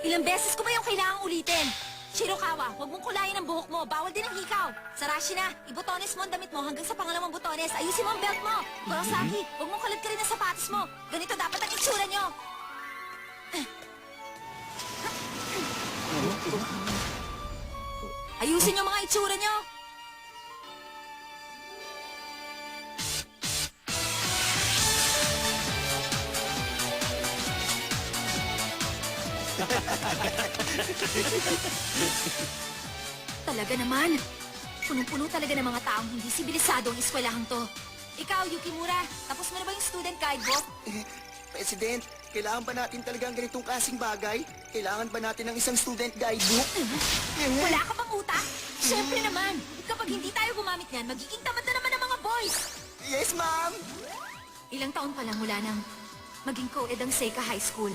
Ilang beses ko ba yung kailangang ulitin? Shirokawa, huwag mong kulayin ang buhok mo. Bawal din ang hikaw. Sarashi na, ibutones mo ang damit mo hanggang sa pangalawang butones. Ayusin mo ang belt mo. Kurosaki, huwag mong kalat ka rin ang sapatos mo. Ganito dapat ang itsura nyo. Ayusin yung mga itsura nyo. Talaga naman. Punong-puno talaga ng mga taong hindi sibilisado ang eskwelahang to. Ikaw, Yukimura, tapos mo na ba yung student guidebook? President, kailangan ba natin talaga ang ganitong klaseng bagay? Kailangan ba natin ng isang student guidebook? Wala ka bang utak? Siyempre naman. Kapag hindi tayo gumamit niyan, magiging tamad na naman ang mga boys. Yes, ma'am! Ilang taon pa lang mula nang maging co-ed ang Seika High School.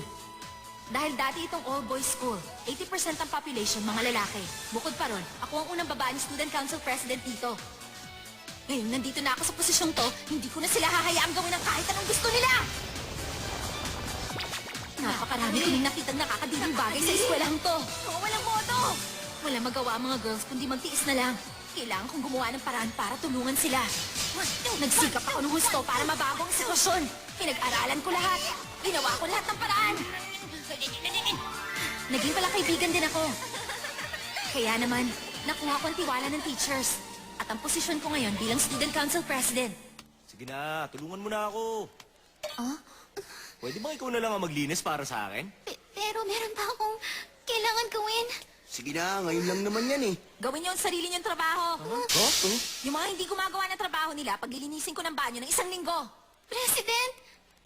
Dahil dati itong all-boys school, 80% ang population mga lalaki. Bukod pa ron, ako ang unang babaeng student council president dito. Ngayon, nandito na ako sa posisyong to, hindi ko na sila hahayaang gawin ang kahit anong gusto nila! Napakarami ko nang nakitang nakakadiling bagay sa eskwelahang to. Walang modo! Walang magawa ang mga girls kundi magtiis na lang. Kailangan kong gumawa ng paraan para tulungan sila. Nagsikap ako ng husto para mabago ang sitwasyon. Pinag-aralan ko lahat. Ginawa ko lahat ng paraan. Naging pala kaibigan din ako. Kaya naman, nakuha ko ang tiwala ng teachers. At ang posisyon ko ngayon bilang student council president. Sige na, tulungan mo na ako. Oh? Pwede ba ikaw na lang ang maglinis para sa akin? Pero meron pa akong kailangan gawin. Sige na, ngayon lang naman yan eh. Gawin niyo ang sarili niyong trabaho. Oh? Yung mga hindi gumagawa ng trabaho nila, paglilinisin ko ng banyo ng 1 linggo. President,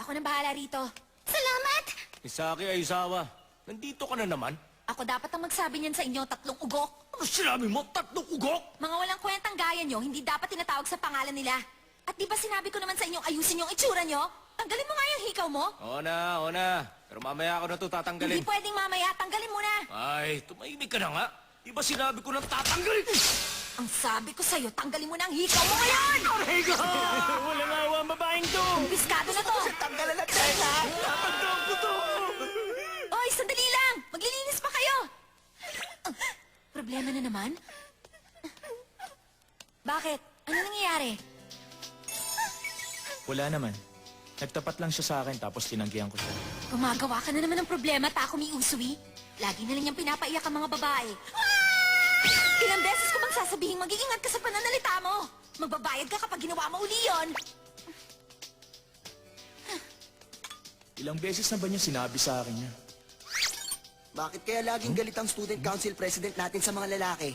Ako nang bahala rito. salamat! Isaki Aizawa, nandito ka na naman? Ako dapat ang magsabi niyan sa inyo, 3 ugok. Ano sinabi mo? 3 ugok? Mga walang kwentang gaya nyo, hindi dapat tinatawag sa pangalan nila. At di ba sinabi ko naman sa inyong ayusin yung itsura nyo? Tanggalin mo nga yung hikaw mo. Oo na. Pero mamaya ako na ito tatanggalin. Hindi pwedeng mamaya, tanggalin mo na. Ay, tumahimik ka na nga. Di ba sinabi ko nang tatanggalin? Ang sabi ko sa'yo, tanggalin mo na ang hikaw mo ngayon! Aray ka! Walang awa ang babaeng to! Biskado na to! Tanggalan na tayo, ha? Tatanggal ko to! Oy, sandali lang! Maglilinis pa kayo! Problema na naman? Bakit? Ano nangyayari? Wala naman. Nagtapat lang siya sa akin tapos tinanggihan ko siya. Gumagawa ka na naman ng problema, Takumi Usui. Lagi na lang niyang pinapaiyak ang mga babae. Ilang beses ko bang sasabihin mag-iingat ka sa pananalita mo? Magbabayad ka kapag ginawa mo uli yun. Ilang beses na ba niya sinabi sa akin niya? Bakit kaya laging galit ang student council president natin sa mga lalaki?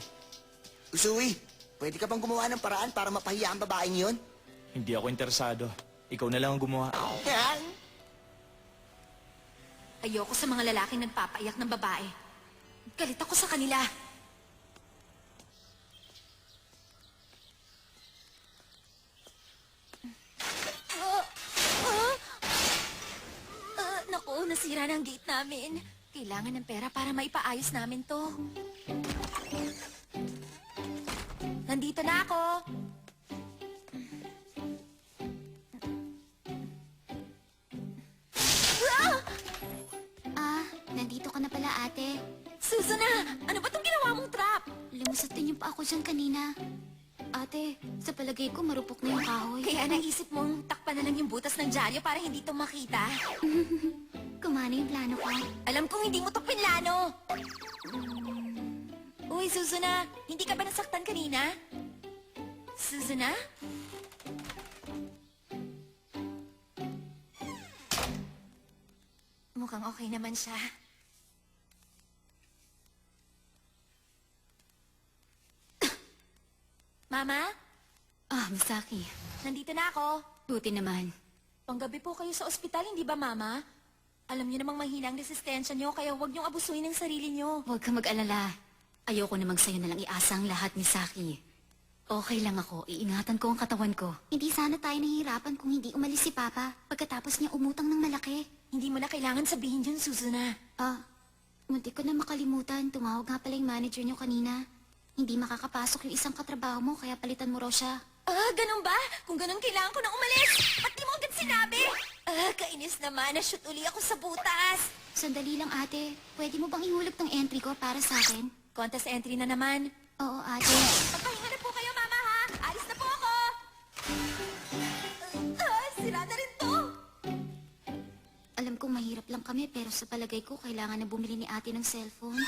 Usui, pwede ka bang gumawa ng paraan para mapahiya ang babaeng yon? Hindi ako interesado. Ikaw na lang ang gumawa. Yan! Ayoko sa mga lalaking nagpapaiyak ng babae. Galit ako sa kanila. Naku, nasira na ang gate namin. Kailangan ng pera para maipaayos namin to. Nandito na ako. Nandito ka na pala, ate. Susana, ano ba itong ginawa mong trap? Lumusot din yung pa ako dyan kanina. Ate, sa palagay ko marupok na yung kahoy. Kaya naisip mong takpan na lang yung butas ng dyaryo para hindi ito makita? Kumana yung plano ko. Alam kong hindi mo ito pinlano. Uy, Susana, hindi ka ba nasaktan kanina? Susana? Mukhang okay naman siya. Mama, Misaki. nandito na ako. Buti naman. Panggabi po kayo sa ospital, hindi ba, Mama? Alam niyo namang mahina ang resistensya niyo, kaya huwag niyong abusuin ang sarili niyo. Huwag ka mag-alala. Ayoko namang sa'yo na lang iasa ang lahat, Misaki. Okay lang ako. Iingatan ko ang katawan ko. Hindi sana tayo nahihirapan kung hindi umalis si Papa pagkatapos niya umutang ng malaki. Hindi mo na kailangan sabihin yun, Susana. Muntik ko na makalimutan. Tumawag nga pala yung manager niyo kanina. Hindi makakapasok yung isang katrabaho mo, kaya palitan mo raw siya. Ganun ba? Kung ganun, kailangan ko na umalis. Ba't di mo agad sinabi? Kainis naman. Na-shoot uli ako sa butas. Sandali lang, ate. Pwede mo bang ihulog tong entry ko para sa akin? Contest entry na naman. Oo, ate. Magpahinga na po kayo, Mama, ha? Alis na po ako! Sira na rin to! Alam kong mahirap lang kami, pero sa palagay ko, kailangan na bumili ni ate ng cellphone.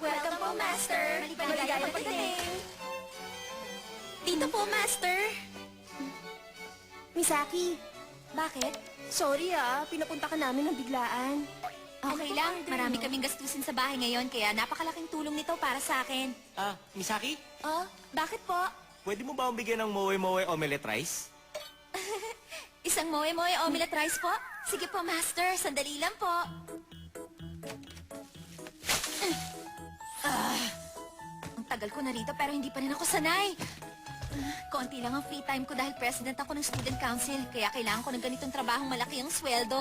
Welcome po, Master! Maligayang pagdating! Dito po, Master! Misaki, Bakit? sorry pinapunta ka namin ng biglaan. Okay lang, marami kaming gastusin sa bahay ngayon, kaya napakalaking tulong nito para sa akin. Misaki? Oh, bakit po? Pwede mo ba akong bigyan ng moe-moe omelette rice? Isang moe-moe omelette rice po? Sige po, Master. Sandali lang po. Ang tagal ko na rito pero hindi pa rin ako sanay. Konti lang ang free time ko dahil president ako ng student council, kaya kailangan ko ng ganitong trabahong malaki ang sweldo.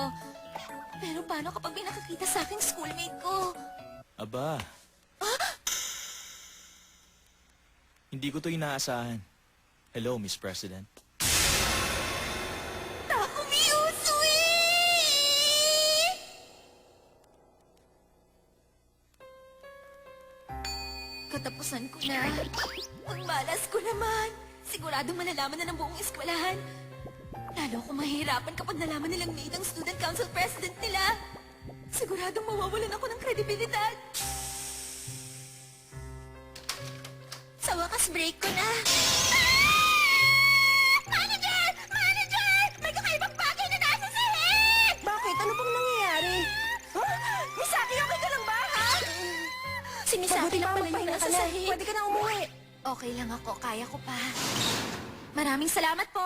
Pero paano kapag may nakakita sa aking schoolmate ko? Aba. Hindi ko to inaasahan. Hello, Miss President. Takumi Usui! Katapusan ko na. Ang malas ko naman. Siguradong malalaman na ng buong eskwelahan. Lalo akong mahihirapan kapag nalaman nilang maid ang student council president nila. Siguradong mawawalan ako ng kredibilidad. Sa wakas, break ko na. Manager! Manager! May kakaibang bagay na nasa sahig! Bakit? Ano bang nangyayari? Misaki, okay ka lang ba, ha? Si Misaki Mabuti lang pa pala yung magpahinga nasa ka na. sahig. Pwede ka na umuwi. Okay lang ako, kaya ko pa. Maraming salamat po.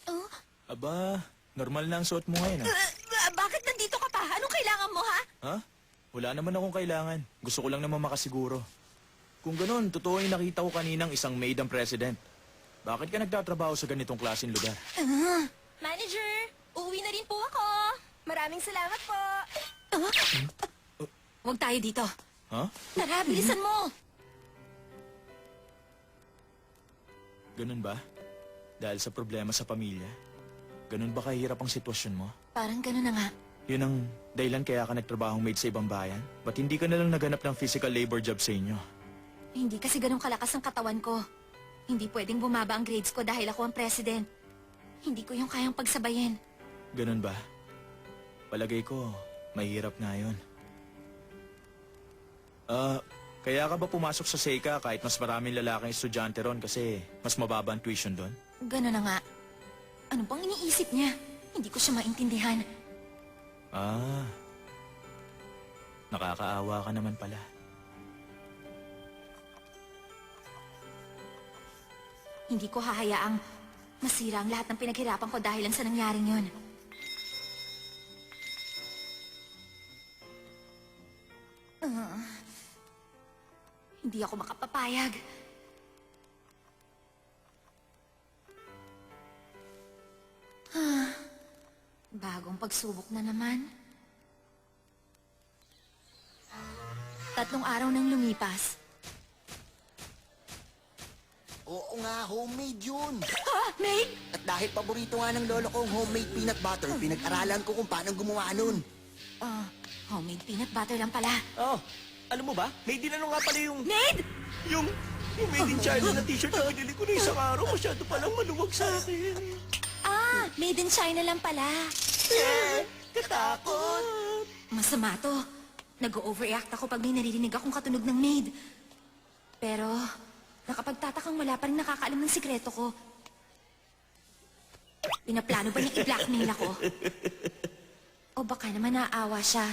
Oh, Aba, normal na ang suot mo ngayon, bakit nandito ka pa? Anong kailangan mo, ha? Ha? Wala naman akong kailangan. Gusto ko lang naman makasiguro. Kung ganun, totoo yung nakita ko kaninang isang maid ang president. Bakit ka nagtatrabaho sa ganitong klaseng lugar? Manager, uuwi na rin po ako. Maraming salamat po. Huwag tayo dito. Ha? Tara, bilisan mo. Ganun ba? Dahil sa problema sa pamilya? Ganun ba kahirap ang sitwasyon mo? Parang gano'n na nga. Yun ang dahilan kaya ka nagtrabahong maid sa ibang bayan? Ba't hindi ka nalang naganap ng physical labor job sa inyo? Hindi kasi ganun kalakas ang katawan ko. Hindi pwedeng bumaba ang grades ko dahil ako ang president. Hindi ko yung kayang pagsabayin. Ganun ba? Palagay ko, mahirap nga yun. Kaya ka ba pumasok sa Seika kahit mas maraming lalaking estudyante ron kasi mas mababa ang tuition doon? Gano'n na nga. Ano bang iniisip niya? Hindi ko siya maintindihan. Nakakaawa ka naman pala. Hindi ko hahayaang masira ang lahat ng pinaghirapan ko dahil lang sa nangyaring yun. Hindi ako makapapayag. Bagong pagsubok na naman. 3 araw nang lumipas. Oo nga, homemade yun. Maid! At dahil paborito nga ng lolo ko ang homemade peanut butter, pinag-aralan ko kung paano gumawa nun. Homemade peanut butter lang pala. Oh, alam mo ba? May dinano nga pala yung... Maid! Yung made in China na t-shirt na binili ko na isang araw. Masyado palang maluwag sa akin. Made in China lang pala. Katakot. Masama to. Nag-overreact ako pag may naririnig akong katunog ng maid. Pero, nakapagtatakang wala pa rin nakakaalam ng sikreto ko. Pinaplano ba niyang i-blackmail ako? O baka naman naaawa siya.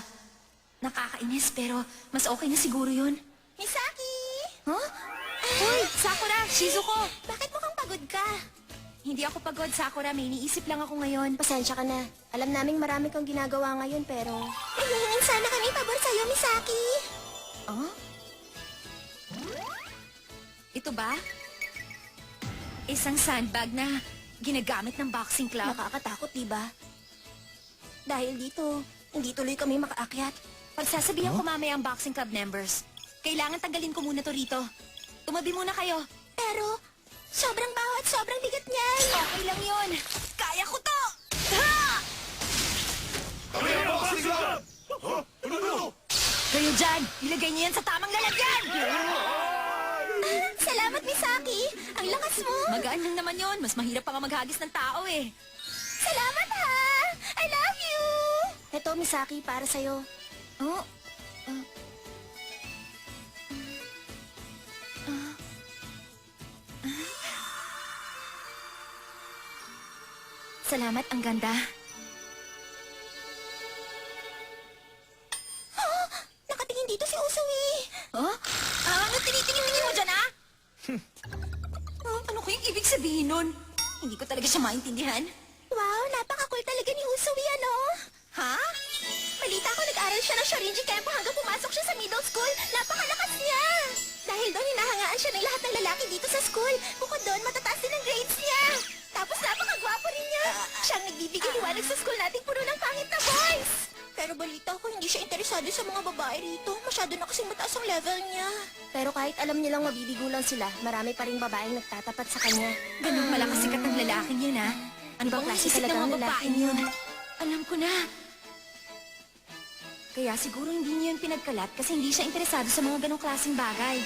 Nakakainis pero mas okay na siguro yun. Misaki! Huh? Hoy, Sakura! Shizuko! Bakit mukhang pagod ka? Hindi ako pagod, Sakura. May iniisip lang ako ngayon. Pasensya ka na. Alam naming marami kang ginagawa ngayon, pero... Nahihingin sana kami pabor sa'yo, Misaki. Oh? Ito ba? Isang sandbag na ginagamit ng boxing club? Nakakatakot, diba? Dahil dito, hindi tuloy kami makaakyat. Pagsasabihan ko mamaya ang boxing club members. Kailangan tanggalin ko muna to rito. Tumabi muna kayo. Pero, sobrang baho at sobrang bigat niyan. Okay lang yun. Kaya ko to! Ha! Kayo dyan, ilagay niyo yan sa tamang lalagyan! Salamat, Misaki. Ang lakas mo. Magaan lang naman yun. Mas mahirap pa nga maghagis ng tao eh. Salamat, ha. I love you. Ito, Misaki, para sa'yo. Oh? Salamat, ang ganda. Nakatingin dito si Usui. Huh? Ano tinitingin mo dyan, ha? Ano kayong ibig sabihin nun? Hindi ko talaga siya maintindihan. Wow, napaka-cool talaga ni Usui, ano? Ha? Balita ko nag-aral siya ng Shorinji Kempo hanggang pumasok siya sa middle school. Napakalakas niya! Dahil doon hinahangaan siya ng lahat ng lalaki dito sa school. Bukod doon, matataas din ang grades niya. Tapos napakagwapo rin niya. Siya ang nagbibigay liwanag sa school nating puno ng pangit na boys. Pero balita ko, hindi siya interesado sa mga babae rito. Masyado na kasing mataas ang level niya. Pero kahit alam nilang mabibigo lang sila, marami pa rin babaeng nagtatapat sa kanya. Ganun pala kasikat ng lalaking yun, ha? Ano Ibang bang klase naisip ng talaga mga ang babae lalaking yun? yun. Alam ko na. Kaya siguro hindi niya yun pinagkalat kasi hindi siya interesado sa mga ganong klaseng bagay.